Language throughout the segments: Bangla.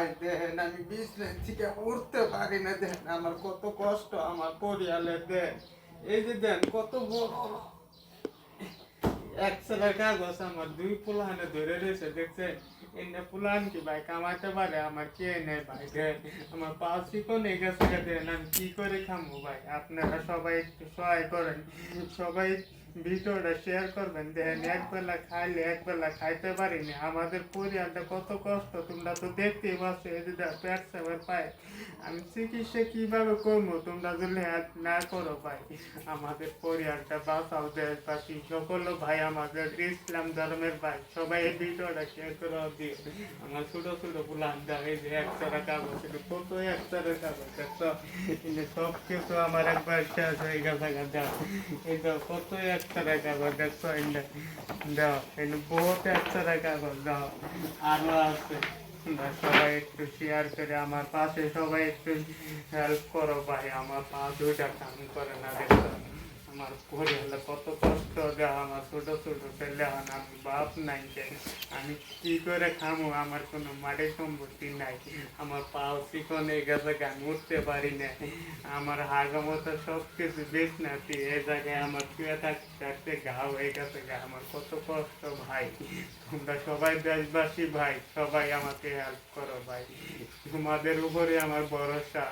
ভাই দেখেন আমি বিছানা থেকে উঠতে পারি না, দেখেন আমার কত কষ্ট, আমার পরিয়ালে দেন এই যে দেন কত বড় এক্সেলের কাগজ আমার দুই পুলানে ধরে রয়েছে দেখছেন। এনে পুলান কি ভাই কামাইতে পারে আমার কে নেই ভাই দেন আমার পা চিকনে গেছে দেন আমি কি করে খামো ভাই। আপনারা সবাই একটু সহায় করেন, সবাই ভিডিওটা শেয়ার করবেন। দেখেন একবেলা খাইলে একবেলা খাইতে পারিনি, আমাদের পরিবারটা কত কষ্ট তোমরা তো দেখতেই পাচ্ছ। এই যে পেট সেবার পায় আমি চিকিৎসা কিভাবে করবো তোমরা যদি হেল্প না করো ভাই। আমাদের পরিবারটা বাঁচাও, দেশবাসী সকল ভাই আমাদের ইসলাম ধর্মের ভাই সবাই এই ভিডিওটা শেয়ার করে দিও। আমার ছোট ছোট পুলান দাও এই যে একশোটা কাগজ, কত একশোটা কাগজ দেখছো, সব কিছু আমার একবার শেষ হয়ে গেছে। দাও এই দাও কত একশোটা কাগজ দেখছো, দাও এই বহুত একশোটা কাগজ দাও। আরো আছে, সবাই একটু শেয়ার করে আমার পাশে সবাই একটু হেল্প করো ভাই। আমার পা দুইটা কাম করে না দেখো, আমার পরিবারে কত কষ্ট দেওয়া, আমার ছোট ছোট ছেলে আমি বাপ নাই, আমি কি করে খামো, আমার কোনো মাটি সম্পত্তি নাই, আমার পাও চিকনে গেছে আমি উঠতে পারি না, আমার হাগা মতো সব কিছু বেশ নাতি এ জায়গায় আমার শুয়ে থাকতে থাকতে ঘা হয়ে গেছে আমার কত কষ্ট ভাই। তোমরা সবাই দেশবাসী ভাই সবাই আমাকে হেল্প করো ভাই, তোমাদের উপরে আমার ভরসা।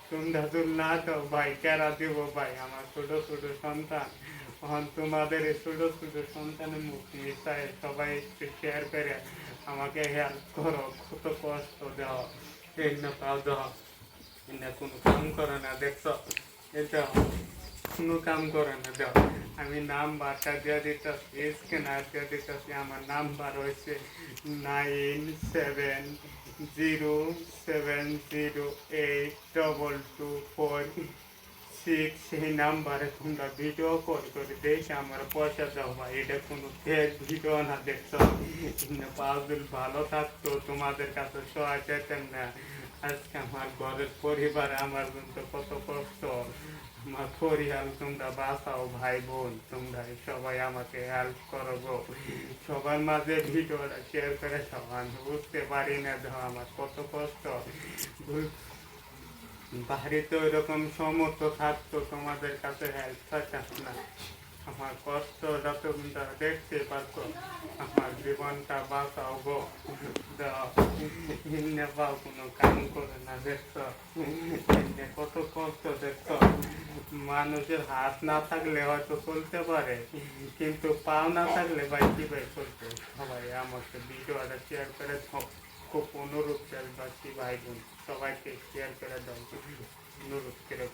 তোমরা যদি না দাও ভাই কেরা দেব ভাই, আমার ছোট ছোট সন্তান তোমাদের এই ছোট ছোট সন্তানের মুক্তি চাই। সবাই একটু শেয়ার করে আমাকে হেল্প করো, কত কষ্ট দেওয়া এই না পাও দেওয়া এটা কোনো কাম করে না দেখছ, এটা কোনো কাম করে না দেওয়া। আমি নাম্বারটা দিয়ে দিতেছি, স্ক্যানার দিয়ে দিতেছি, আমার নাম্বার হয়েছে 9707082246। সেই নাম্বারে তোমরা ভিডিও কল করে দেখে আমার পয়সা দাও ভাই, এটা কোনো ফেক ভিডিও না দেখছো। পাউদুল ভালো থাকতো তোমাদের কাছে সহায় পেতেন না, আজকে আমার ঘরের পরিবার আমার কিন্তু কত কষ্ট, আমার পরিবার তোমরা বাঁচাও ভাই বোন, তোমরা সবাই আমাকে হেল্প করো গো। সবার মাঝে ভিডিওটা শেয়ার করে দাও, আমি বুঝতে পারি না দাও আমার কত কষ্ট। বাড়িতে ওইরকম সমর্থ থাকতো তোমাদের কাছে হেল্প চাইতাম না, আমার কষ্টটা তোমরা দেখতে পারতো, আমার জীবনটা বাঁচাও গো। পাও কোনো কাম করে না দেখছো, কত কষ্ট দেখছো। মানুষের হাত না থাকলে হয়তো চলতে পারে, কিন্তু পাও না থাকলে ভাই কি ভাই চলতে। সবাই আমাকে ভিডিওটা শেয়ার করে খুব অনুরোধ দেশবাসী ভাই বোন সবাইকে শেয়ার করে দাও, অনুরোধ করে